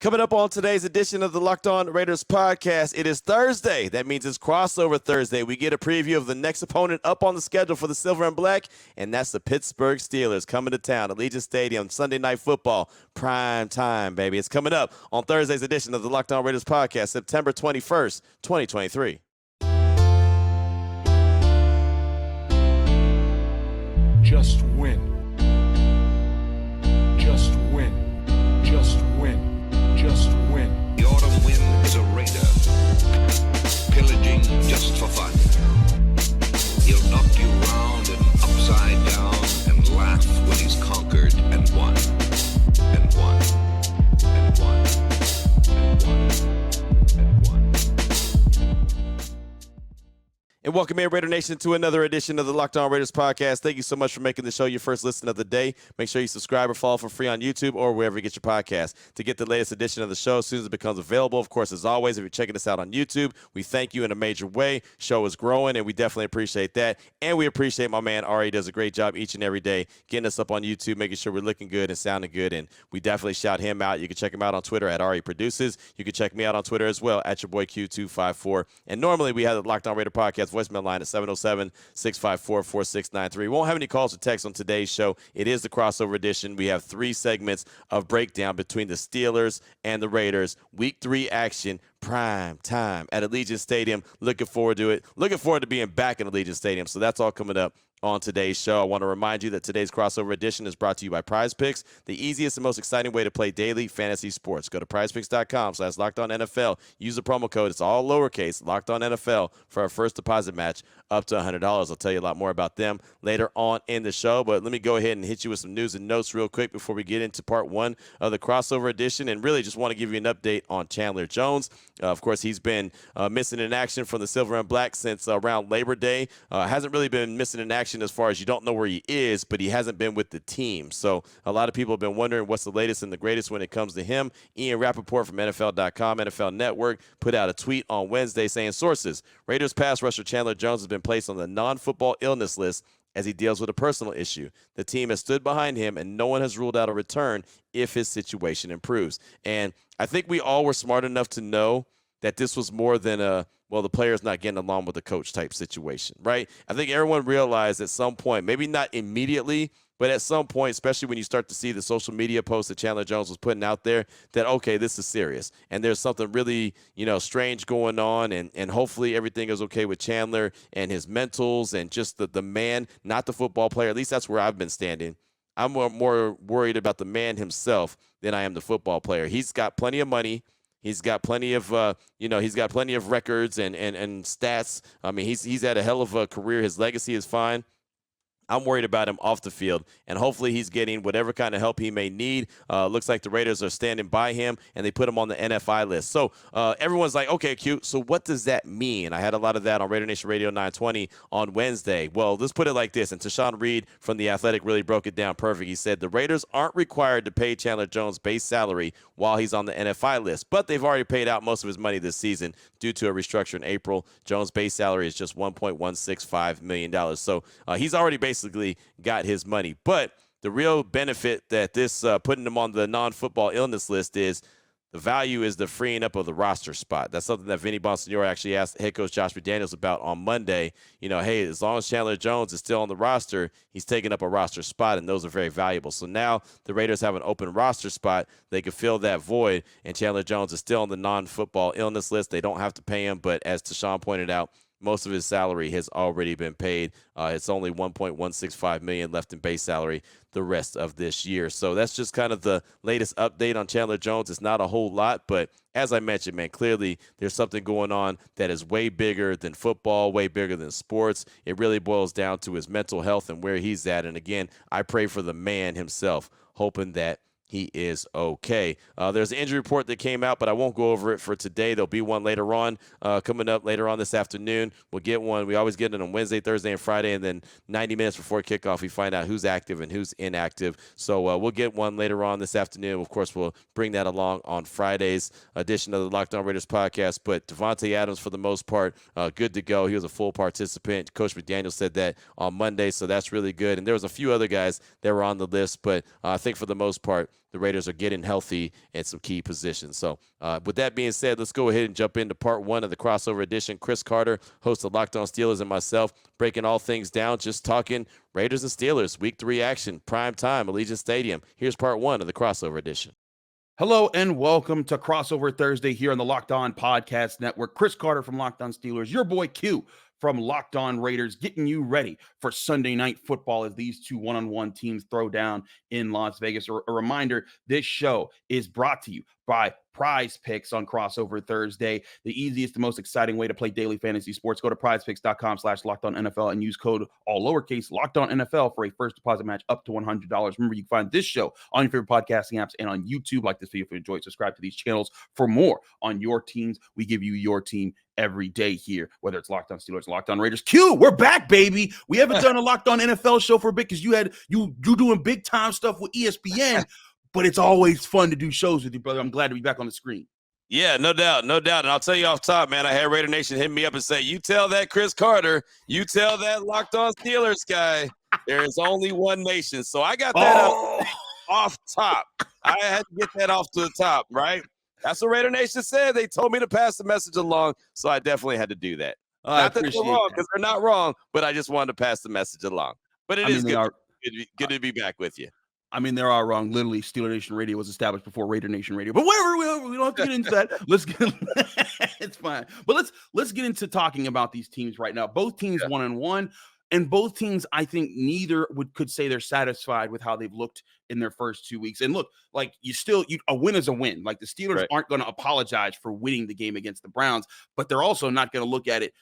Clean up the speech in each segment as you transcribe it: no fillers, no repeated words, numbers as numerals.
Coming up on today's edition of the Locked On Raiders podcast, it is Thursday. That means it's crossover Thursday. We get a preview of the next opponent up on the schedule for the Silver and Black, and that's the Pittsburgh Steelers coming to town, Allegiant Stadium, Sunday Night Football, prime time, baby. It's coming up on Thursday's edition of the Locked On Raiders podcast, September 21st, 2023. Just win. Just win. Just win. Just win. The autumn wind is a raider, pillaging just for fun. He'll knock you round and upside down and laugh when he's conquered and won. And won. And won. And won. And won. And welcome in, Raider Nation, to another edition of the Locked On Raiders podcast. Thank you so much for making the show your first listen of the day. Make sure you subscribe or follow for free on YouTube or wherever you get your podcast to get the latest edition of the show as soon as it becomes available. Of course, as always, if you're checking us out on YouTube, we thank you in a major way. Show is growing, and we definitely appreciate that. And we appreciate my man, Ari, does a great job each and every day getting us up on YouTube, making sure we're looking good and sounding good. And we definitely shout him out. You can check him out on Twitter at Ari Produces. You can check me out on Twitter as well at your boy Q254. And normally we have the Locked On Raider podcast voicemail line at 707-654-4693. We won't have any calls or texts on today's show. It is the crossover edition. We have 3 segments of breakdown between the Steelers and the Raiders. Week 3 action, prime time at Allegiant Stadium. Looking forward to it. Looking forward to being back in Allegiant Stadium. So that's all coming up on today's show. I want to remind you that today's crossover edition is brought to you by PrizePicks, the easiest and most exciting way to play daily fantasy sports. Go to prizepicks.com/LockedOnNFL. Use the promo code. It's all lowercase, LockedOnNFL, for our first deposit match up to $100. I'll tell you a lot more about them later on in the show, but let me go ahead and hit you with some news and notes real quick before we get into part 1 of the crossover edition, and really just want to give you an update on Chandler Jones. Of course, he's been missing in action from the Silver and Black since around Labor Day. Hasn't really been missing in action as far as you don't know where he is, but he hasn't been with the team. So a lot of people have been wondering what's the latest and the greatest when it comes to him. Ian Rappaport from NFL.com, NFL Network, put out a tweet on Wednesday saying, sources, Raiders pass rusher Chandler Jones has been placed on the non-football illness list as he deals with a personal issue. The team has stood behind him, and no one has ruled out a return if his situation improves. And I think we all were smart enough to know that this was more than the player's not getting along with the coach type situation, right? I think everyone realized at some point, maybe not immediately, but at some point, especially when you start to see the social media posts that Chandler Jones was putting out there, that, okay, this is serious. And there's something really, strange going on, and hopefully everything is okay with Chandler and his mentals and just the man, not the football player. At least that's where I've been standing. I'm more worried about the man himself than I am the football player. He's got plenty of money. He's got plenty of, he's got plenty of records and stats. I mean, he's had a hell of a career. His legacy is fine. I'm worried about him off the field, and hopefully he's getting whatever kind of help he may need. Looks like the Raiders are standing by him, and they put him on the NFI list. So everyone's like, okay, cute. So what does that mean? I had a lot of that on Raider Nation Radio 920 on Wednesday. Well, let's put it like this, and Tashawn Reed from The Athletic really broke it down perfect. He said the Raiders aren't required to pay Chandler Jones base salary while he's on the NFI list, but they've already paid out most of his money this season due to a restructure in April. Jones' base salary is just $1.165 million. So he's already basically got his money. But the real benefit that this putting him on the non-football illness list is the value is the freeing up of the roster spot. That's something that Vinny Bonsignore actually asked head coach Josh McDaniels about on Monday. Hey, as long as Chandler Jones is still on the roster, he's taking up a roster spot, and those are very valuable. So now the Raiders have an open roster spot. They can fill that void, and Chandler Jones is still on the non-football illness list. They don't have to pay him, but as Tashawn pointed out, most of his salary has already been paid. It's only $1.165 million left in base salary the rest of this year. So that's just kind of the latest update on Chandler Jones. It's not a whole lot, but as I mentioned, man, clearly there's something going on that is way bigger than football, way bigger than sports. It really boils down to his mental health and where he's at. And again, I pray for the man himself, hoping that he is okay. There's an injury report that came out, but I won't go over it for today. There'll be one later on, coming up later on this afternoon. We'll get one. We always get it on Wednesday, Thursday, and Friday, and then 90 minutes before kickoff, we find out who's active and who's inactive. So we'll get one later on this afternoon. Of course, we'll bring that along on Friday's edition of the Locked On Raiders podcast. But Devontae Adams, for the most part, good to go. He was a full participant. Coach McDaniel said that on Monday, so that's really good. And there was a few other guys that were on the list, but I think for the most part, the Raiders are getting healthy in some key positions. So with that being said, let's go ahead and jump into part one of the crossover edition. Chris Carter, host of Locked On Steelers, and myself breaking all things down, just talking Raiders and Steelers, Week 3 action, prime time, Allegiant Stadium. Here's part one of the crossover edition. Hello and welcome to Crossover Thursday here on the Locked On Podcast Network. Chris Carter from Locked On Steelers, your boy Q from Locked On Raiders, getting you ready for Sunday Night Football as these two one-on-one teams throw down in Las Vegas. A reminder, this show is brought to you by Prize Picks on Crossover Thursday, the easiest and most exciting way to play daily fantasy sports. Go to prizepicks.com/LockedOnNFL and use code all lowercase LockedOnNFL for a first deposit match up to $100. Remember, you can find this show on your favorite podcasting apps and on YouTube. Like this video if you enjoyed. Subscribe to these channels for more on your teams. We give you your team every day here, whether it's Locked On Steelers, Locked On Raiders. Q, we're back, baby. We haven't done a Locked On NFL show for a bit because you doing big time stuff with ESPN, but it's always fun to do shows with you, brother. I'm glad to be back on the screen. Yeah, no doubt. And I'll tell you off top, man, I had Raider Nation hit me up and say, you tell that Chris Carter, you tell that Locked On Steelers guy, there is only one nation. So I got that off top. I had to get that off to the top, right? That's what Raider Nation said. They told me to pass the message along, so I definitely had to do that. Not that they're wrong, because they're not wrong, but I just wanted to pass the message along. But it is good to be back with you. I mean, they are wrong. Literally, Steeler Nation Radio was established before Raider Nation Radio. But whatever, we don't have to get into that. It's fine. But let's get into talking about these teams right now. Both teams 1-1. And both teams, I think neither could say they're satisfied with how they've looked in their first 2 weeks. And look, like a win is a win. Like the Steelers aren't going to apologize for winning the game against the Browns, but they're also not going to look at it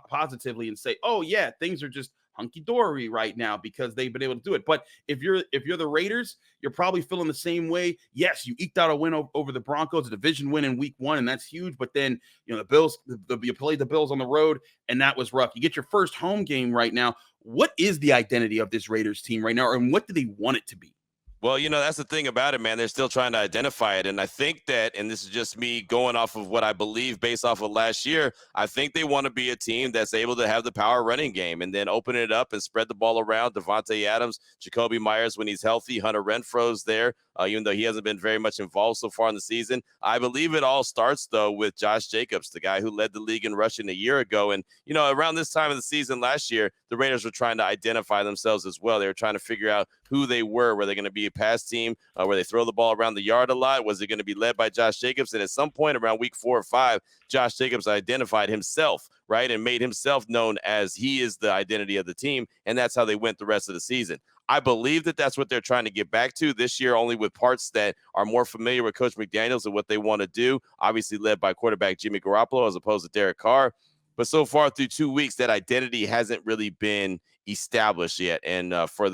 positively and say, oh yeah, things are just hunky-dory right now because they've been able to do it. But if you're the Raiders, you're probably feeling the same way. Yes, you eked out a win over the Broncos, a division win in week 1, and that's huge. But then, the Bills, you played the Bills on the road, and that was rough. You get your first home game right now. What is the identity of this Raiders team right now, and what do they want it to be? Well, that's the thing about it, man. They're still trying to identify it. And I think that, and this is just me going off of what I believe based off of last year, I think they want to be a team that's able to have the power running game and then open it up and spread the ball around. Devontae Adams, Jacoby Myers when he's healthy, Hunter Renfro's there, even though he hasn't been very much involved so far in the season. I believe it all starts, though, with Josh Jacobs, the guy who led the league in rushing a year ago. And, around this time of the season last year, the Raiders were trying to identify themselves as well. They were trying to figure out who they were. Were they going to be a pass team where they throw the ball around the yard a lot? Was it going to be led by Josh Jacobs? And at some point around week 4 or 5, Josh Jacobs identified himself, right, and made himself known as he is the identity of the team, and that's how they went the rest of the season. I believe that that's what they're trying to get back to this year, only with parts that are more familiar with Coach McDaniels and what they want to do, obviously led by quarterback Jimmy Garoppolo as opposed to Derek Carr. But so far through 2 weeks, that identity hasn't really been established yet. And for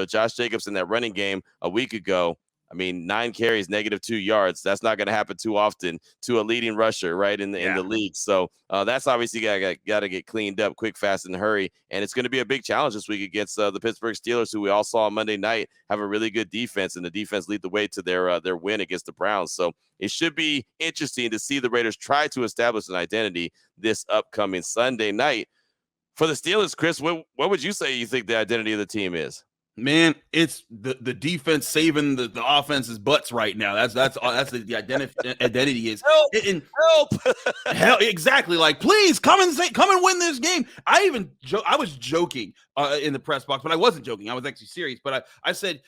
Josh Jacobs in that running game a week ago, 9 carries, -2 yards. That's not going to happen too often to a leading rusher, right, in the league. So that's obviously got to get cleaned up quick, fast, and hurry. And it's going to be a big challenge this week against the Pittsburgh Steelers, who we all saw on Monday night have a really good defense, and the defense lead the way to their win against the Browns. So it should be interesting to see the Raiders try to establish an identity this upcoming Sunday night. For the Steelers, Chris, what would you say you think the identity of the team is? Man, it's the defense saving the offense's butts right now. That's the identity is. Help! Exactly. Like, please come and win this game. I was joking in the press box, but I wasn't joking. I was actually serious. But I said,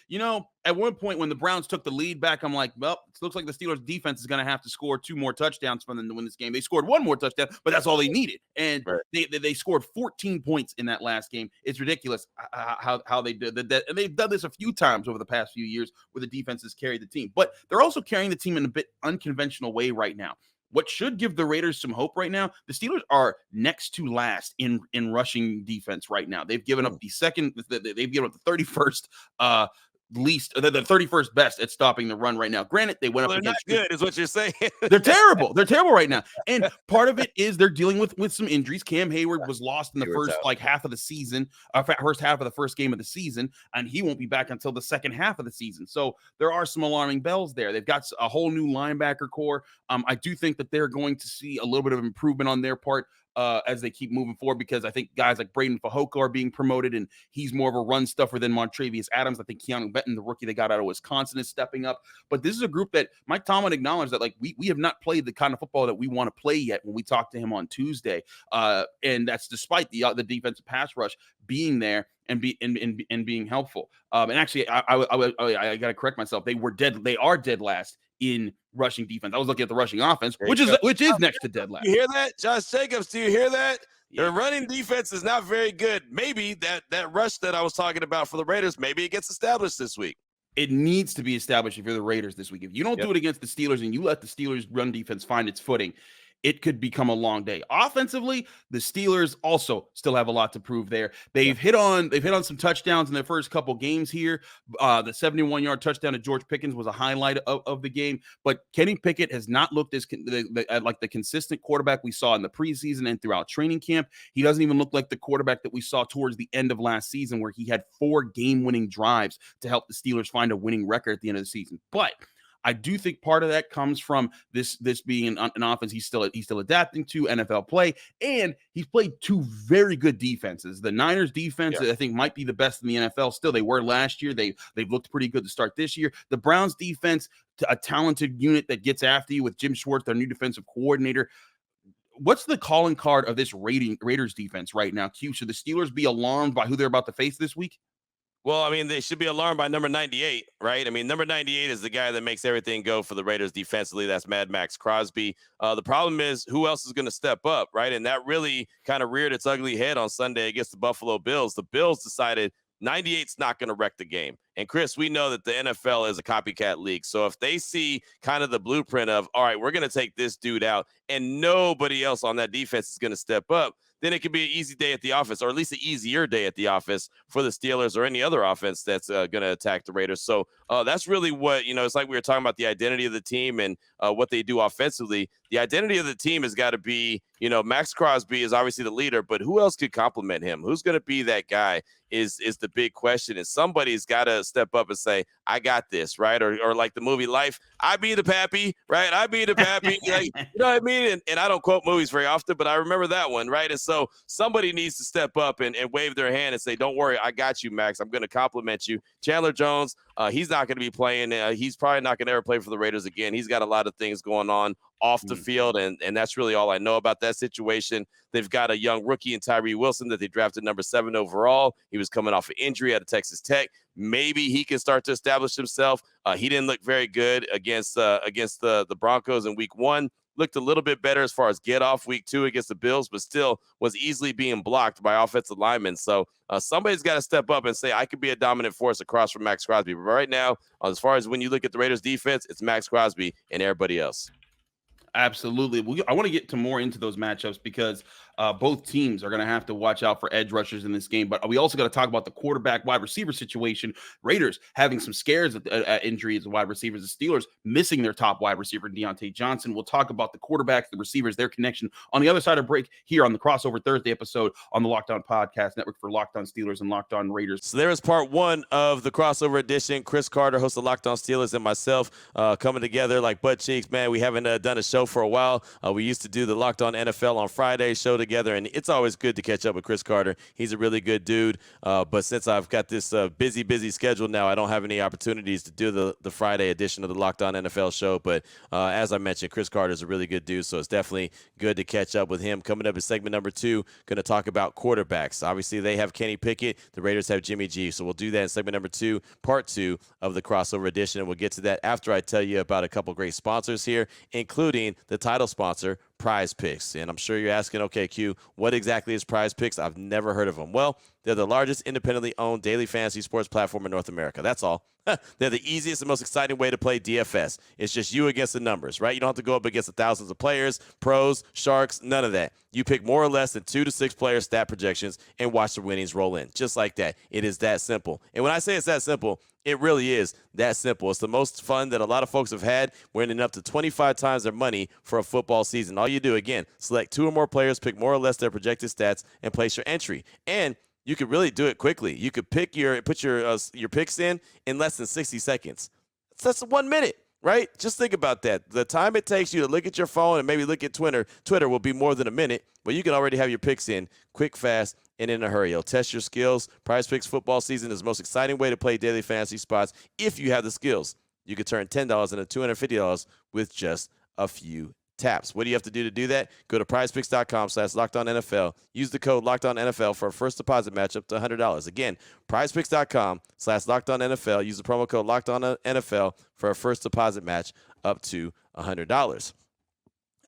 at one point when the Browns took the lead back, I'm like, well, it looks like the Steelers defense is going to have to score 2 more touchdowns for them to win this game. They scored 1 more touchdown, but that's all they needed. And they scored 14 points in that last game. It's ridiculous how they did that. And they've done this a few times over the past few years where the defenses carried the team. But they're also carrying the team in a bit unconventional way right now. What should give the Raiders some hope right now, the Steelers are next to last in rushing defense right now. They've given up they've given up the 31st the 31st best at stopping the run right now. Granted, they went up against not good, is what you're saying. They're terrible. They're terrible right now. And part of it is they're dealing with some injuries. Cam Hayward was lost in the first half of the season, first half of the first game of the season, and he won't be back until the second half of the season. So there are some alarming bells there. They've got a whole new linebacker core. I do think that they're going to see a little bit of improvement on their part. as they keep moving forward, because I think guys like Braden Fajoko are being promoted, and he's more of a run stuffer than Montravius Adams. I think Keanu Benton, the rookie they got out of Wisconsin, is stepping up. But this is a group that Mike Tomlin acknowledged that, like, we have not played the kind of football that we want to play yet when we talked to him on Tuesday. And that's despite the defensive pass rush being there and being helpful. And actually, I got to correct myself. They are dead last in rushing defense. I was looking at the rushing offense, which is next to dead last. You hear that, Josh Jacobs? Do you hear that? Their running defense is not very good. Maybe that rush that I was talking about for the Raiders, maybe it gets established this week. It needs to be established if you're the Raiders this week. If you don't do it against the Steelers and you let the Steelers run defense find its footing, it could become a long day. Offensively, the Steelers also still have a lot to prove there. They've hit on some touchdowns in their first couple games here. The 71-yard touchdown to George Pickens was a highlight of the game, but Kenny Pickett has not looked as like the consistent quarterback we saw in the preseason and throughout training camp. He doesn't even look like the quarterback that we saw towards the end of last season, where he had 4 game-winning drives to help the Steelers find a winning record at the end of the season. But I do think part of that comes from this being an offense he's still adapting to NFL play, and he's played 2 very good defenses. The Niners defense, I think, might be the best in the NFL. Still, they were last year. They've looked pretty good to start this year. The Browns defense, a talented unit that gets after you with Jim Schwartz, their new defensive coordinator. What's the calling card of this Raiders defense right now, Q? Should the Steelers be alarmed by who they're about to face this week? Well, I mean, they should be alarmed by number 98, right? I mean, number 98 is the guy that makes everything go for the Raiders defensively. That's Mad Max Crosby. The problem is who else is going to step up, right? And that really kind of reared its ugly head on Sunday against the Buffalo Bills. The Bills decided 98's not going to wreck the game. And Chris, we know that the NFL is a copycat league. So if they see kind of the blueprint of, all right, we're going to take this dude out and nobody else on that defense is going to step up, then it could be an easy day at the office, or at least an easier day at the office for the Steelers or any other offense that's going to attack the Raiders. So that's really what, it's like we were talking about the identity of the team and what they do offensively. The identity of the team has got to be, Max Crosby is obviously the leader, but who else could complement him? Who's going to be that guy is the big question. And somebody's got to step up and say, I got this, right? Or like the movie Life, I be the pappy, right? I be the pappy. Like, you know what I mean? And I don't quote movies very often, but I remember that one, right? And so somebody needs to step up and wave their hand and say, don't worry, I got you, Max. I'm going to compliment you. Chandler Jones, he's not going to be playing. He's probably not going to ever play for the Raiders again. He's got a lot of things going on off the field, and that's really all I know about that situation. They've got a young rookie in Tyree Wilson that they drafted number 7 overall. He was coming off an injury out of Texas Tech. Maybe he can start to establish himself. He didn't look very good against the Broncos in week 1. Looked a little bit better as far as get off week 2 against the Bills, but still was easily being blocked by offensive linemen. So somebody's got to step up and say, I could be a dominant force across from Max Crosby. But right now, as far as when you look at the Raiders defense, it's Max Crosby and everybody else. Absolutely. I want to get more into those matchups because both teams are going to have to watch out for edge rushers in this game. But we also got to talk about the quarterback wide receiver situation. Raiders having some scares at injuries of wide receivers. The Steelers missing their top wide receiver, Deontay Johnson. We'll talk about the quarterbacks, the receivers, their connection on the other side of break here on the Crossover Thursday episode on the Locked On Podcast Network for Locked On Steelers and Locked On Raiders. So there is part 1 of the crossover edition. Chris Carter, host of Locked On Steelers, and myself coming together like butt cheeks. Man, we haven't done a show for a while. We used to do the Locked On NFL on Friday show together, and it's always good to catch up with Chris Carter. He's a really good dude, but since I've got this busy schedule now, I don't have any opportunities to do the Friday edition of the Locked On NFL show, but as I mentioned, Chris Carter is a really good dude, so it's definitely good to catch up with him. Coming up in segment number 2, going to talk about quarterbacks. Obviously, they have Kenny Pickett. The Raiders have Jimmy G, so we'll do that in segment number 2, part 2 of the crossover edition, and we'll get to that after I tell you about a couple great sponsors here, including the title sponsor, Prize Picks. And I'm sure you're asking, okay, Q, what exactly is Prize Picks? I've never heard of them. Well, they're the largest independently owned daily fantasy sports platform in North America. That's all. They're the easiest and most exciting way to play DFS. It's just you against the numbers, right? You don't have to go up against the thousands of players, pros, sharks, none of that. You pick more or less than 2 to 6 player stat projections and watch the winnings roll in. Just like that. It is that simple. And when I say it's that simple, it really is that simple. It's the most fun that a lot of folks have had, winning up to 25 times their money for a football season. All you do, again, select 2 or more players, pick more or less their projected stats, and place your entry. And you could really do it quickly. You could put your picks in less than 60 seconds. That's 1 minute. right? Just think about that. The time it takes you to look at your phone and maybe look at Twitter will be more than a minute, but you can already have your picks in quick, fast, and in a hurry. It'll test your skills. Prize Picks football season is the most exciting way to play daily fantasy spots if you have the skills. You can turn $10 into $250 with just a few taps. What do you have to do that? Go to prizepicks.com/LockedOnNFL. Use the code LockedOnNFL for a first deposit match up to $100. Again, prizepicks.com/LockedOnNFL. Use the promo code LockedOnNFL for a first deposit match up to $100.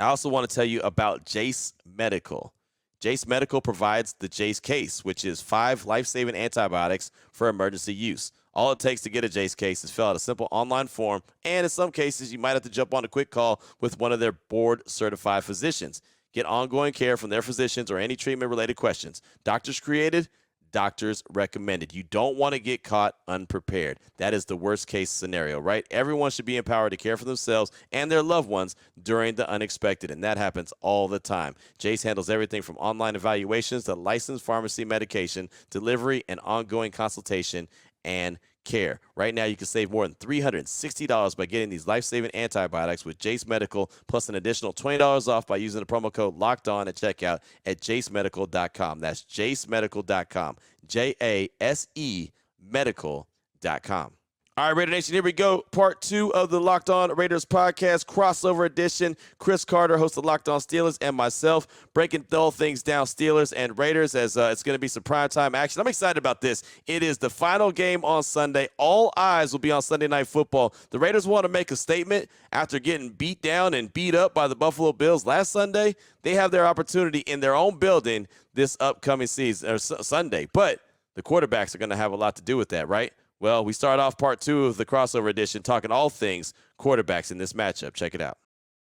I also want to tell you about Jace Medical. Jace Medical provides the Jace case, which is 5 life-saving antibiotics for emergency use. All it takes to get a Jace case is fill out a simple online form, and in some cases, you might have to jump on a quick call with one of their board-certified physicians. Get ongoing care from their physicians or any treatment-related questions. Doctors created, doctors recommended. You don't want to get caught unprepared. That is the worst-case scenario, right? Everyone should be empowered to care for themselves and their loved ones during the unexpected, and that happens all the time. Jace handles everything from online evaluations to licensed pharmacy medication, delivery, and ongoing consultation and care. Right now, you can save more than $360 by getting these life-saving antibiotics with Jace Medical, plus an additional $20 off by using the promo code LOCKEDON at checkout at jacemedical.com. That's jacemedical.com. JASE medical.com. All right, Raider Nation, here we go. Part 2 of the Locked On Raiders podcast, crossover edition. Chris Carter, host of Locked On Steelers, and myself breaking all things down Steelers and Raiders as it's going to be some primetime action. I'm excited about this. It is the final game on Sunday. All eyes will be on Sunday Night Football. The Raiders want to make a statement after getting beat down and beat up by the Buffalo Bills last Sunday. They have their opportunity in their own building this upcoming season or Sunday, but the quarterbacks are going to have a lot to do with that, right? Well, we start off part 2 of the crossover edition talking all things quarterbacks in this matchup. Check it out.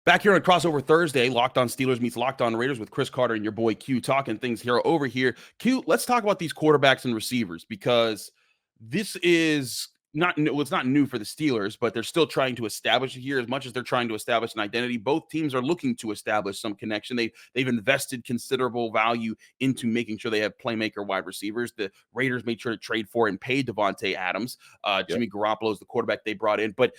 Back here on Crossover Thursday, Locked On Steelers meets Locked On Raiders with Chris Carter and your boy Q talking things here over here. Q, let's talk about these quarterbacks and receivers because this is not it's not new for the Steelers, but they're still trying to establish it here as much as they're trying to establish an identity. Both teams are looking to establish some connection. They've invested considerable value into making sure they have playmaker wide receivers. The Raiders made sure to trade for and pay Devontae Adams. Jimmy Garoppolo is the quarterback they brought in. But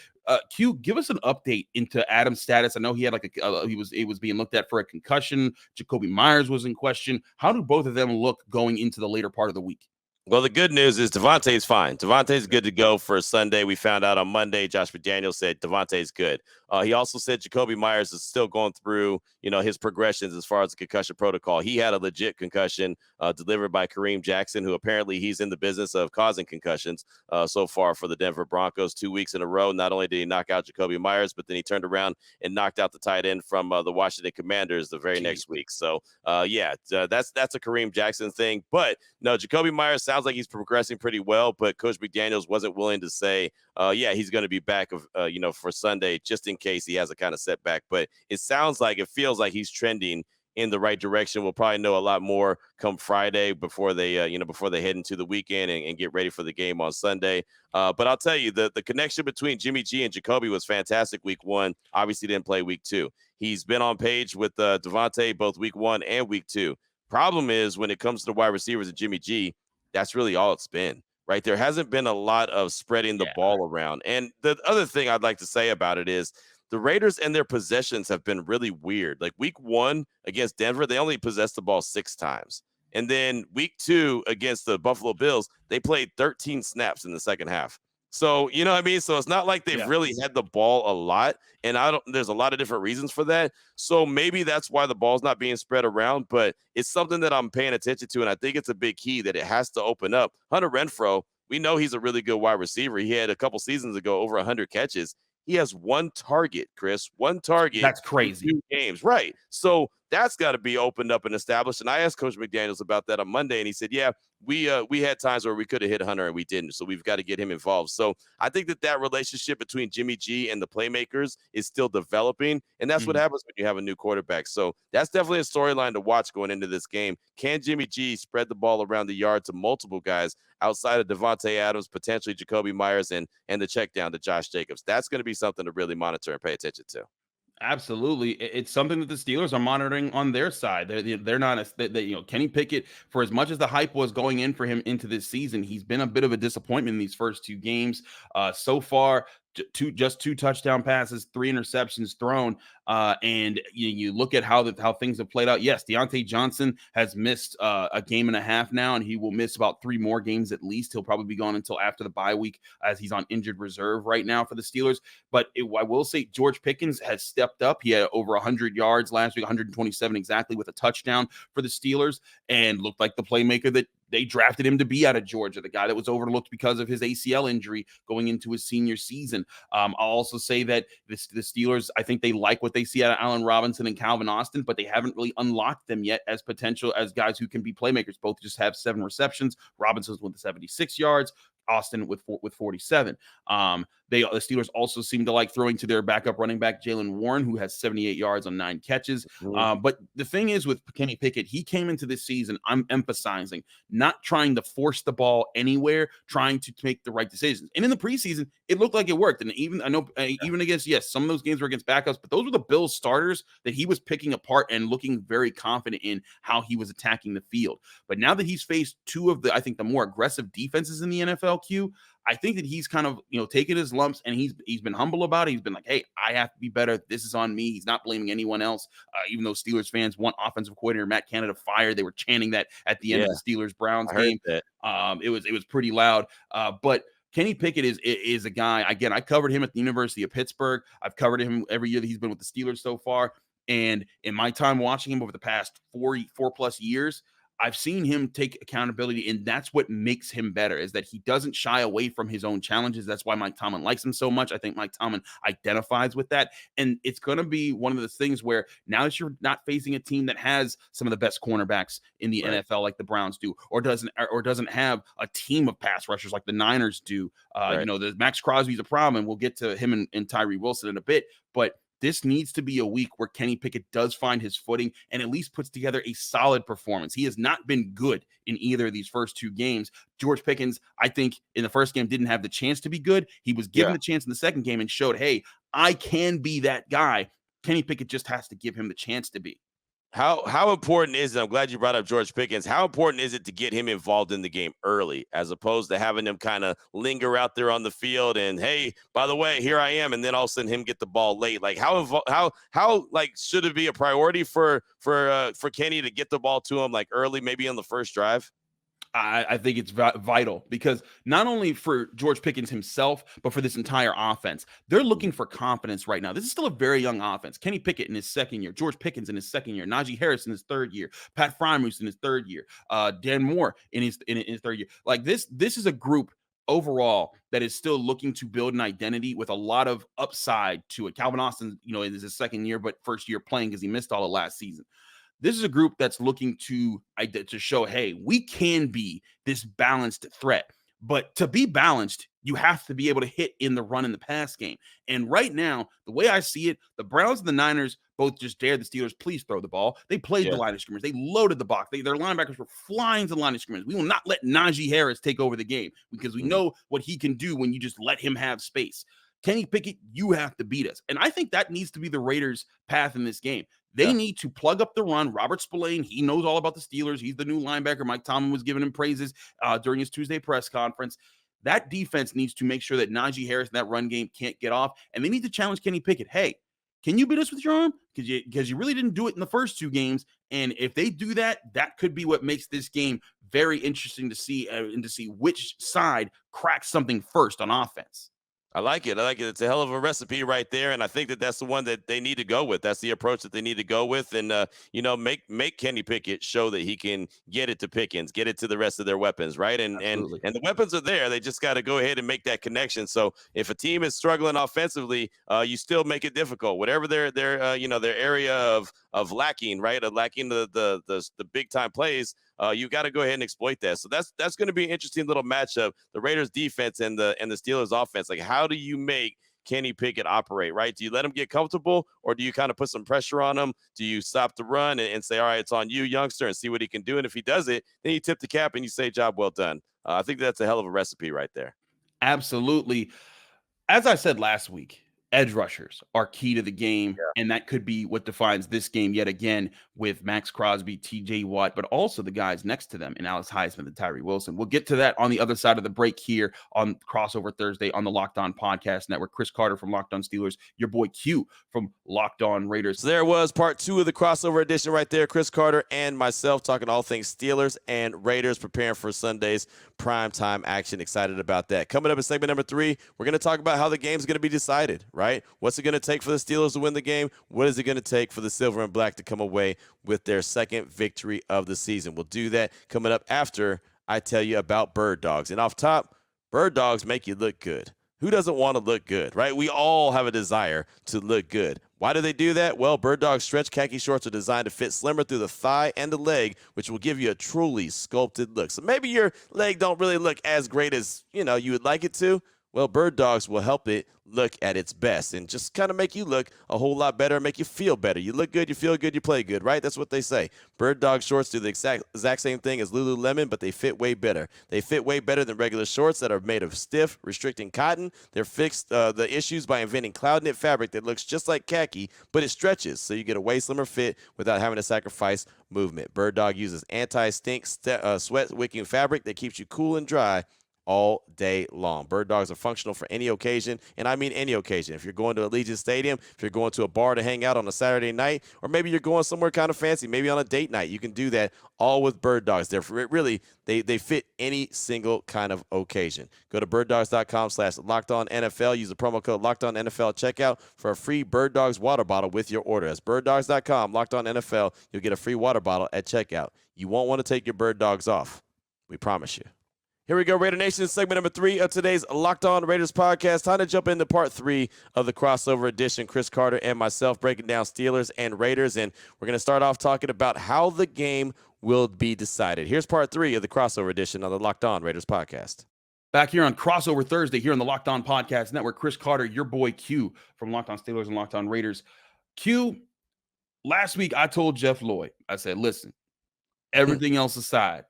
Q, give us an update into Adams' status. I know he had he was being looked at for a concussion. Jacoby Myers was in question. How do both of them look going into the later part of the week? Well, the good news is Devontae's fine. Devontae's good to go for Sunday. We found out on Monday, Josh McDaniels said Devontae's good. He also said Jacoby Myers is still going through, his progressions as far as the concussion protocol. He had a legit concussion delivered by Kareem Jackson, who apparently he's in the business of causing concussions so far for the Denver Broncos 2 weeks in a row. Not only did he knock out Jacoby Myers, but then he turned around and knocked out the tight end from the Washington Commanders the very next week. So, that's a Kareem Jackson thing. But no, Jacoby Myers sounds like he's progressing pretty well, but Coach McDaniels wasn't willing to say, he's going to be back, for Sunday, just in case he has a kind of setback. But it feels like he's trending in the right direction. We'll probably know a lot more come Friday before they head into the weekend and get ready for the game on Sunday. But I'll tell you, the connection between Jimmy G and Jacoby was fantastic week 1. Obviously didn't play week 2. He's been on page with Devontae both week 1 and week 2. Problem is when it comes to the wide receivers and Jimmy G, that's really all it's been, right? There hasn't been a lot of spreading the ball around. And the other thing I'd like to say about it is the Raiders and their possessions have been really weird. Like week 1 against Denver, they only possessed the ball 6 times. And then week 2 against the Buffalo Bills, they played 13 snaps in the second half. So, you know what I mean? So it's not like they've really had the ball a lot. And there's a lot of different reasons for that. So maybe that's why the ball's not being spread around, but it's something that I'm paying attention to. And I think it's a big key that it has to open up. Hunter Renfrow, we know he's a really good wide receiver. He had a couple seasons ago over 100 catches. He has 1 target, Chris, 1 target. That's crazy. 2 games, right? So that's got to be opened up and established. And I asked Coach McDaniels about that on Monday, and he said, we had times where we could have hit Hunter and we didn't. So we've got to get him involved. So I think that relationship between Jimmy G and the playmakers is still developing. And that's what happens when you have a new quarterback. So that's definitely a storyline to watch going into this game. Can Jimmy G spread the ball around the yard to multiple guys outside of Devontae Adams, potentially Jacoby Myers and the check down to Josh Jacobs? That's going to be something to really monitor and pay attention to. Absolutely. It's something that the Steelers are monitoring on their side. They're not, Kenny Pickett, for as much as the hype was going in for him into this season, he's been a bit of a disappointment in these first 2 games. So far, just two touchdown passes, 3 interceptions thrown. And you look at how things have played out. Yes, Deontay Johnson has missed a game and a half now, and he will miss about 3 more games at least. He'll probably be gone until after the bye week, as he's on injured reserve right now for the Steelers. But I will say George Pickens has stepped up. He had over 100 yards last week, 127 exactly, with a touchdown for the Steelers, and looked like the playmaker that they drafted him to be out of Georgia, the guy that was overlooked because of his ACL injury going into his senior season. I'll also say that the Steelers, I think they like what they see out of Allen Robinson and Calvin Austin, but they haven't really unlocked them yet as potential as guys who can be playmakers. Both just have 7 receptions. Robinson's with 76 yards. Austin with 47. The Steelers also seem to like throwing to their backup running back, Jaylen Warren, who has 78 yards on 9 catches. But the thing is with Kenny Pickett, he came into this season, I'm emphasizing, not trying to force the ball anywhere, trying to make the right decisions. And in the preseason, it looked like it worked. And even against, yes, some of those games were against backups, but those were the Bills starters that he was picking apart and looking very confident in how he was attacking the field. But now that he's faced 2 of the more aggressive defenses in the NFL, I think that he's kind of, taken his lumps, and he's been humble about it. He's been like, hey, I have to be better. This is on me. He's not blaming anyone else. Even though Steelers fans want offensive coordinator Matt Canada fired, they were chanting that at the end of the Steelers-Browns game. It was pretty loud. But Kenny Pickett is a guy, again, I covered him at the University of Pittsburgh. I've covered him every year that he's been with the Steelers so far. And in my time watching him over the past 4+ years, I've seen him take accountability, and that's what makes him better, is that he doesn't shy away from his own challenges. That's why Mike Tomlin likes him so much. I think Mike Tomlin identifies with that. And it's going to be one of the things where now that you're not facing a team that has some of the best cornerbacks in the NFL like the Browns do, or doesn't have a team of pass rushers like the Niners do. The Max Crosby's a problem, and we'll get to him and Tyree Wilson in a bit. But this needs to be a week where Kenny Pickett does find his footing and at least puts together a solid performance. He has not been good in either of these first 2 games. George Pickens, I think, in the first game didn't have the chance to be good. He was given the chance in the second game and showed, hey, I can be that guy. Kenny Pickett just has to give him the chance to be. How important is it? I'm glad you brought up George Pickens. How important is it to get him involved in the game early, as opposed to having him kind of linger out there on the field and, hey, by the way, here I am, and then all of a sudden him get the ball late? Like how should it be a priority for Kenny to get the ball to him like early, maybe on the first drive? I think it's vital, because not only for George Pickens himself, but for this entire offense. They're looking for confidence right now. This is still a very young offense. Kenny Pickett in his second year, George Pickens in his second year, Najee Harris in his third year, Pat Freiermuth in his third year, Dan Moore in his third year. Like this is a group overall that is still looking to build an identity with a lot of upside to it. Calvin Austin, is his second year, but first year playing because he missed all of last season. This is a group that's looking to show, hey, we can be this balanced threat. But to be balanced, you have to be able to hit in the run and the pass game. And right now, the way I see it, the Browns and the Niners both just dared the Steelers, please throw the ball. They played the line of scrimmage. They loaded the box. Their linebackers were flying to the line of scrimmage. We will not let Najee Harris take over the game, because we know what he can do when you just let him have space. Kenny Pickett, you have to beat us. And I think that needs to be the Raiders' path in this game. They need to plug up the run. Robert Spillane, he knows all about the Steelers. He's the new linebacker. Mike Tomlin was giving him praises during his Tuesday press conference. That defense needs to make sure that Najee Harris in that run game can't get off. And they need to challenge Kenny Pickett. Hey, can you beat us with your arm? Because you really didn't do it in the first 2 games. And if they do that, that could be what makes this game very interesting to see, and to see which side cracks something first on offense. I like it. It's a hell of a recipe right there, and I think that that's the one that they need to go with. That's the approach that they need to go with, and make Kenny Pickett show that he can get it to Pickens, get it to the rest of their weapons, right? And the weapons are there. They just got to go ahead and make that connection. So if a team is struggling offensively, you still make it difficult. Whatever their area of lacking, right? Of lacking the big time plays. You got to go ahead and exploit that. So that's going to be an interesting little matchup. The Raiders defense and the Steelers offense. Like, how do you make Kenny Pickett operate, right? Do you let him get comfortable, or do you kind of put some pressure on him? Do you stop the run and say, all right, it's on you, youngster, and see what he can do? And if he does it, then you tip the cap and you say, job well done. I think that's a hell of a recipe right there. Absolutely. As I said last week, edge rushers are key to the game, and that could be what defines this game yet again with Max Crosby, TJ Watt, but also the guys next to them in Alex Highsmith and Tyree Wilson. We'll get to that on the other side of the break here on Crossover Thursday on the Locked On Podcast Network. Chris Carter from Locked On Steelers, your boy Q from Locked On Raiders. So there was part 2 of the crossover edition right there. Chris Carter and myself talking all things Steelers and Raiders, preparing for Sunday's primetime action. Excited about that. Coming up in segment number 3, we're going to talk about how the game's going to be decided, right? What's it going to take for the Steelers to win the game? What is it going to take for the Silver and Black to come away with their second victory of the season? We'll do that coming up after I tell you about bird dogs. And off top, bird dogs make you look good. Who doesn't want to look good, right? We all have a desire to look good. Why do they do that? Well, Bird Dog's stretch khaki shorts are designed to fit slimmer through the thigh and the leg, which will give you a truly sculpted look. So maybe your leg don't really look as great as, you would like it to. Well, Bird Dogs will help it look at its best and just kind of make you look a whole lot better, make you feel better. You look good, you feel good, you play good, right? That's what they say. Bird Dog shorts do the exact same thing as Lululemon, but they fit way better. They fit way better than regular shorts that are made of stiff, restricting cotton. They're fixed the issues by inventing cloud knit fabric that looks just like khaki, but it stretches, so you get a way slimmer fit without having to sacrifice movement. Bird Dog uses anti-stink sweat-wicking fabric that keeps you cool and dry all day long. Bird Dogs are functional for any occasion, and I mean any occasion. If you're going to Allegiant Stadium, if you're going to a bar to hang out on a Saturday night, or maybe you're going somewhere kind of fancy, maybe on a date night, you can do that all with Bird Dogs. They're really, they fit any single kind of occasion. Go to birddogs.com/LockedOnNFL. Use the promo code LockedOnNFL at checkout for a free Bird Dogs water bottle with your order. That's birddogs.com, LockedOnNFL. You'll get a free water bottle at checkout. You won't want to take your Bird Dogs off. We promise you. Here we go, Raider Nation, segment number 3 of today's Locked On Raiders podcast. Time to jump into part 3 of the crossover edition. Chris Carter and myself breaking down Steelers and Raiders, and we're going to start off talking about how the game will be decided. Here's part 3 of the crossover edition of the Locked On Raiders podcast. Back here on Crossover Thursday here on the Locked On Podcast Network. Chris Carter, your boy Q from Locked On Steelers and Locked On Raiders. Q, last week I told Jeff Lloyd, I said, listen, everything else aside,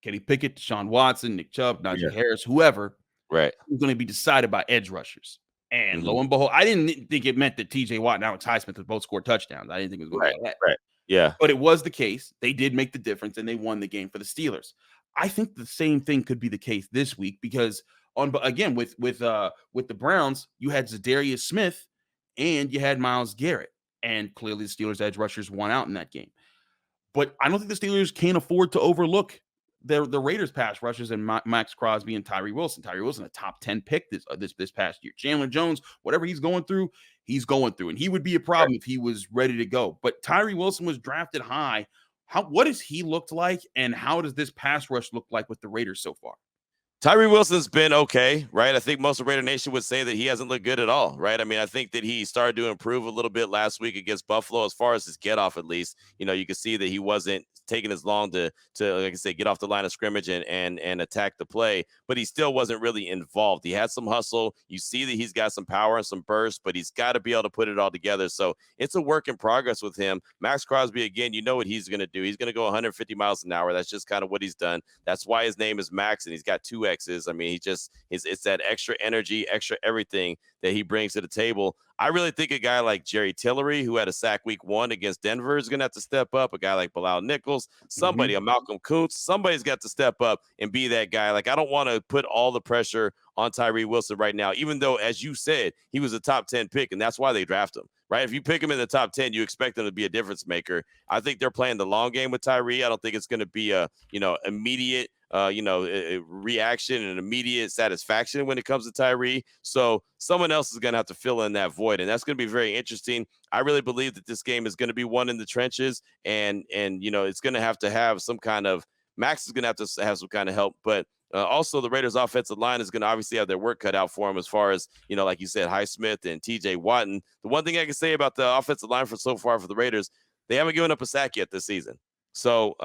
Kenny Pickett, Deshaun Watson, Nick Chubb, Najee Harris, whoever, right, is going to be decided by edge rushers. And lo and behold, I didn't think it meant that TJ Watt and Alex Highsmith would both score touchdowns. I didn't think it was going to be like that. Right. Yeah. But it was the case. They did make the difference, and they won the game for the Steelers. I think the same thing could be the case this week because, again, with the Browns, you had Zadarius Smith and you had Myles Garrett. And clearly the Steelers' edge rushers won out in that game. But I don't think the Steelers can afford to overlook the Raiders pass rushers and Max Crosby and Tyree Wilson. Tyree Wilson, a top 10 pick this past year. Chandler Jones, whatever he's going through, and he would be a problem if he was ready to go. But Tyree Wilson was drafted high. What does he look like, and how does this pass rush look like with the Raiders so far? Tyree Wilson's been okay, right? I think most of Raider Nation would say that he hasn't looked good at all, right? I mean, I think that he started to improve a little bit last week against Buffalo as far as his get off, at least. You can see that he wasn't taking as long to like I say, get off the line of scrimmage and attack the play, but he still wasn't really involved. He had some hustle. You see that he's got some power and some burst, but he's got to be able to put it all together. So it's a work in progress with him. Max Crosby, again, you know what he's going to do. He's going to go 150 miles an hour. That's just kind of what he's done. That's why his name is Max, and he's got 2 X's. I mean, it's that extra energy, extra everything that he brings to the table. I really think a guy like Jerry Tillery, who had a sack week 1 against Denver, is going to have to step up. A guy like Bilal Nichols, somebody, a Malcolm Kuntz, somebody's got to step up and be that guy. Like, I don't want to put all the pressure on Tyree Wilson right now, even though, as you said, he was a top 10 pick, and that's why they draft him, right? If you pick him in the top 10, you expect him to be a difference maker. I think they're playing the long game with Tyree. I don't think it's going to be a, immediate a reaction and immediate satisfaction when it comes to Tyree. So someone else is going to have to fill in that void, and that's going to be very interesting. I really believe that this game is going to be won in the trenches, and it's going to have some kind of Max is going to have some kind of help, but also the Raiders offensive line is going to obviously have their work cut out for them as far as, like you said, Highsmith and TJ Watt. And the one thing I can say about the offensive line so far for the Raiders, they haven't given up a sack yet this season. So,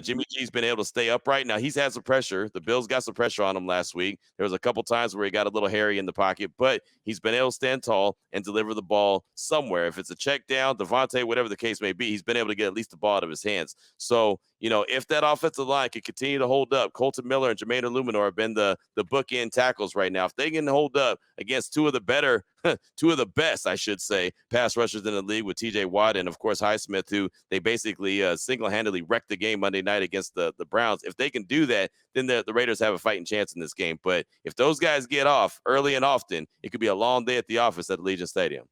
Jimmy G's been able to stay upright. Now, he's had some pressure. The Bills got some pressure on him last week. There was a couple times where he got a little hairy in the pocket, but he's been able to stand tall and deliver the ball somewhere. If it's a check down, Devontae, whatever the case may be, he's been able to get at least the ball out of his hands. So, if that offensive line can continue to hold up, Colton Miller and Jermaine Illuminor have been the bookend tackles right now. If they can hold up against two of the best, I should say, pass rushers in the league with TJ Watt and, of course, Highsmith, who they basically single-handedly wrecked the game Monday night against the Browns. If they can do that, then the Raiders have a fighting chance in this game. But if those guys get off early and often, it could be a long day at the office at Allegiant Stadium.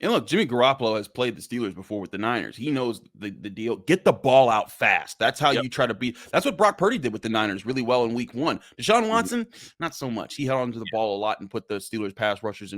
And look, Jimmy Garoppolo has played the Steelers before with the Niners. He knows the deal. Get the ball out fast. That's how you try to beat. That's what Brock Purdy did with the Niners really well in week 1. Deshaun Watson, not so much. He held onto the ball a lot and put the Steelers pass rushers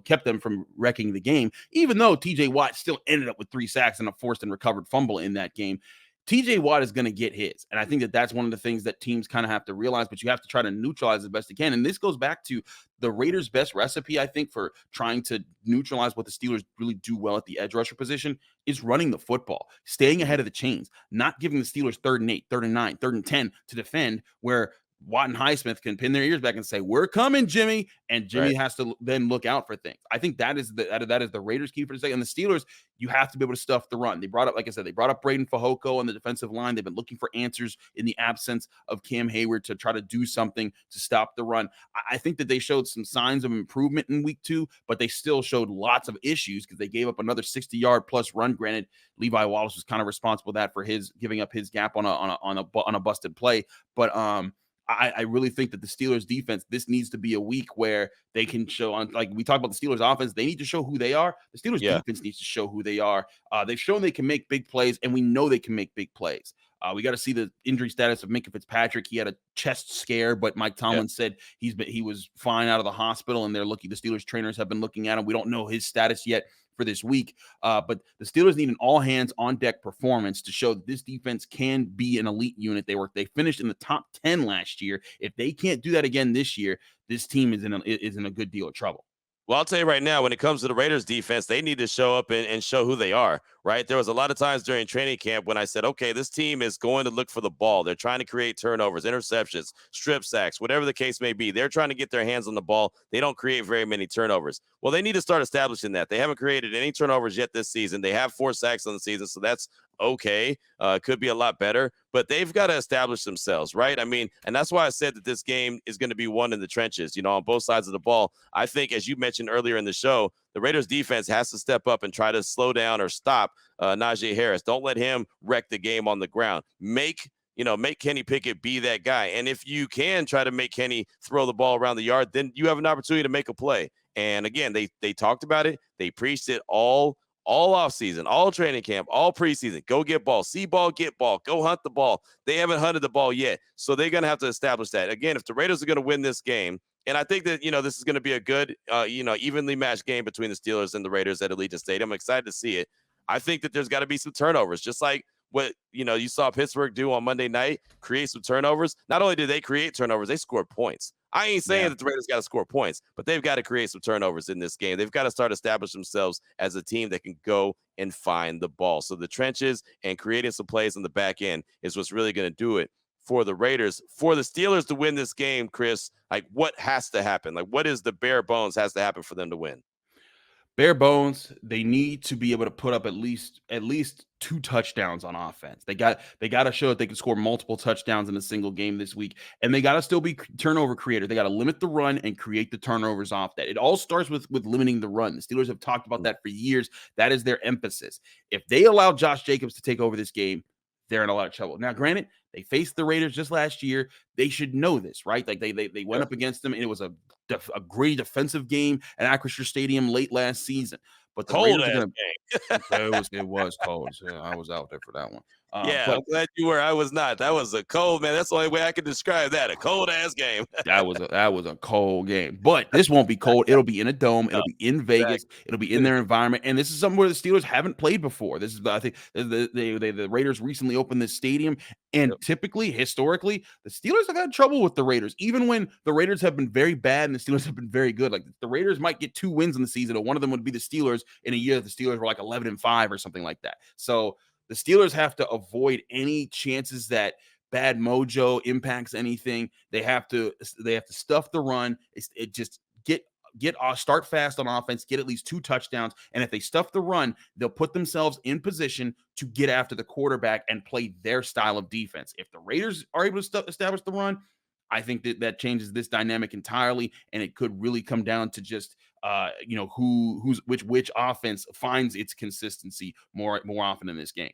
kept them from wrecking the game, even though TJ Watt still ended up with 3 sacks and a forced and recovered fumble in that game. TJ Watt is going to get his. And I think that that's one of the things that teams kind of have to realize, but you have to try to neutralize as best you can. And this goes back to the Raiders' best recipe, I think, for trying to neutralize what the Steelers really do well at the edge rusher position is running the football, staying ahead of the chains, not giving the Steelers 3rd and 8, 3rd and 9, 3rd and 10 to defend, where Watt and Highsmith can pin their ears back and say, "We're coming, Jimmy," and Jimmy has to then look out for things. I think that is the Raiders' key for today. And the Steelers, you have to be able to stuff the run. They brought up, like I said, they brought up Braden Fajoko on the defensive line. They've been looking for answers in the absence of Cam Hayward to try to do something to stop the run. I think that they showed some signs of improvement in week 2, but they still showed lots of issues because they gave up another 60-yard plus run. Granted, Levi Wallace was kind of responsible for his giving up his gap on a busted play, but I really think that the Steelers defense, this needs to be a week where they can show on, like we talked about the Steelers offense, they need to show who they are. The Steelers defense needs to show who they are. They've shown they can make big plays, and we know they can make big plays. We got to see the injury status of Minkah Fitzpatrick. He had a chest scare, but Mike Tomlin said he was fine out of the hospital, and the Steelers trainers have been looking at him. We don't know his status yet for this week, but the Steelers need an all-hands-on-deck performance to show that this defense can be an elite unit. They finished in the top 10 last year. If they can't do that again this year, this team is in a good deal of trouble. Well, I'll tell you right now, when it comes to the Raiders defense, they need to show up and show who they are, right? There was a lot of times during training camp when I said, okay, this team is going to look for the ball. They're trying to create turnovers, interceptions, strip sacks, whatever the case may be. They're trying to get their hands on the ball. They don't create very many turnovers. Well, they need to start establishing that. They haven't created any turnovers yet this season. They have 4 sacks on the season, so that's okay. Could be a lot better, but they've got to establish themselves, right? I mean, and that's why I said that this game is going to be won in the trenches, on both sides of the ball. I think, as you mentioned earlier in the show, the Raiders defense has to step up and try to slow down or stop Najee Harris. Don't let him wreck the game on the ground. Make Kenny Pickett be that guy. And if you can try to make Kenny throw the ball around the yard, then you have an opportunity to make a play. And again, they talked about it. They preached it all off season, all training camp, all preseason. Go get ball, see ball, get ball, go hunt the ball. They haven't hunted the ball yet. So they're going to have to establish that. Again, if the Raiders are going to win this game, and I think that, this is going to be a good, evenly matched game between the Steelers and the Raiders at Allegiant Stadium. I'm excited to see it. I think that there's got to be some turnovers, just like what, you saw Pittsburgh do on Monday night, create some turnovers. Not only did they create turnovers, they scored points. I ain't saying that the Raiders got to score points, but they've got to create some turnovers in this game. They've got to start establishing themselves as a team that can go and find the ball. So the trenches and creating some plays on the back end is what's really going to do it for the Raiders. For the Steelers to win this game, Chris, like what has to happen? Like what is the bare bones has to happen for them to win? Bare bones, they need to be able to put up at least 2 touchdowns on offense. They got to show that they can score multiple touchdowns in a single game this week, and they got to still be turnover creators. They got to limit the run and create the turnovers off that. It all starts with limiting the run. The Steelers have talked about that for years. That is their emphasis. If they allow Josh Jacobs to take over this game, they're in a lot of trouble. Now, granted, they faced the Raiders just last year. They should know this, right? Like they went up against them, and it was a great defensive game at Acrisure Stadium late last season. But the Cold Raiders game. it was cold. Yeah, I was out there for that one. I'm glad you were. I was not. That was a cold, man. That's the only way I could describe that. A cold ass game. that was a cold game. But this won't be cold. It'll be in a dome. It'll be in Vegas. Exactly. It'll be in their environment. And this is somewhere the Steelers haven't played before. This is, I think, the Raiders recently opened this stadium. And typically, historically, the Steelers have had trouble with the Raiders. Even when the Raiders have been very bad and the Steelers have been very good. Like the Raiders might get 2 wins in the season, and one of them would be the Steelers in a year that the Steelers were like 11-5 or something like that. So the Steelers have to avoid any chances that bad mojo impacts anything. They have to stuff the run. It just get start fast on offense, get at least 2 touchdowns, and if they stuff the run, they'll put themselves in position to get after the quarterback and play their style of defense. If the Raiders are able to establish the run, I think that changes this dynamic entirely, and it could really come down to just which offense finds its consistency more often in this game.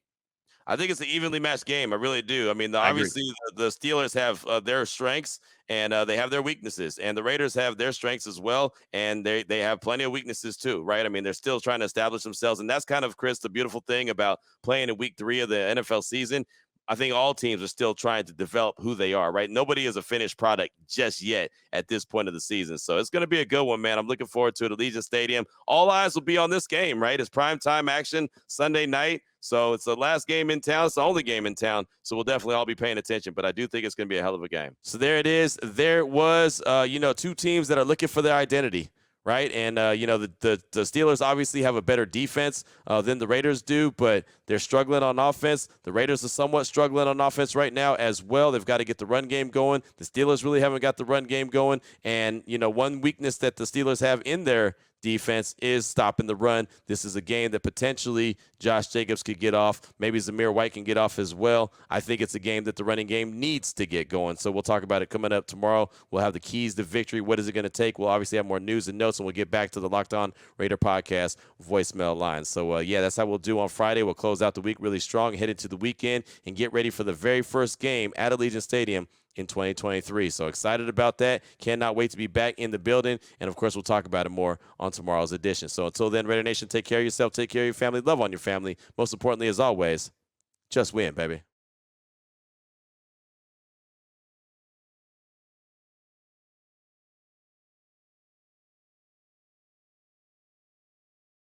I think it's an evenly matched game. I really do. I mean, obviously the Steelers have their strengths and they have their weaknesses, and the Raiders have their strengths as well, and they have plenty of weaknesses too, right? I mean, they're still trying to establish themselves, and that's kind of, Chris, the beautiful thing about playing in week 3 of the NFL season. I think all teams are still trying to develop who they are, right? Nobody is a finished product just yet at this point of the season. So it's going to be a good one, man. I'm looking forward to it at Allegiant Stadium. All eyes will be on this game, right? It's primetime action Sunday night. So it's the last game in town. It's the only game in town. So we'll definitely all be paying attention. But I do think it's going to be a hell of a game. So there it is. There was, 2 teams that are looking for their identity. Right. And, the Steelers obviously have a better defense than the Raiders do, but they're struggling on offense. The Raiders are somewhat struggling on offense right now as well. They've got to get the run game going. The Steelers really haven't got the run game going. And, one weakness that the Steelers have in their defense is stopping the run. This is a game that potentially Josh Jacobs could get off. Maybe Zamir White can get off as well. I think it's a game that the running game needs to get going. So we'll talk about it coming up tomorrow. We'll have the keys to victory. What is it going to take? We'll obviously have more news and notes, and we'll get back to the Locked On Raider podcast voicemail line. So, that's how we'll do on Friday. We'll close out the week really strong, head into the weekend, and get ready for the very first game at Allegiant Stadium in 2023. So excited about that. Cannot wait to be back in the building. And, of course, we'll talk about it more on tomorrow's edition. So until then, Raider Nation, take care of yourself, take care of your family, love on your family. Most importantly, as always, just win, baby.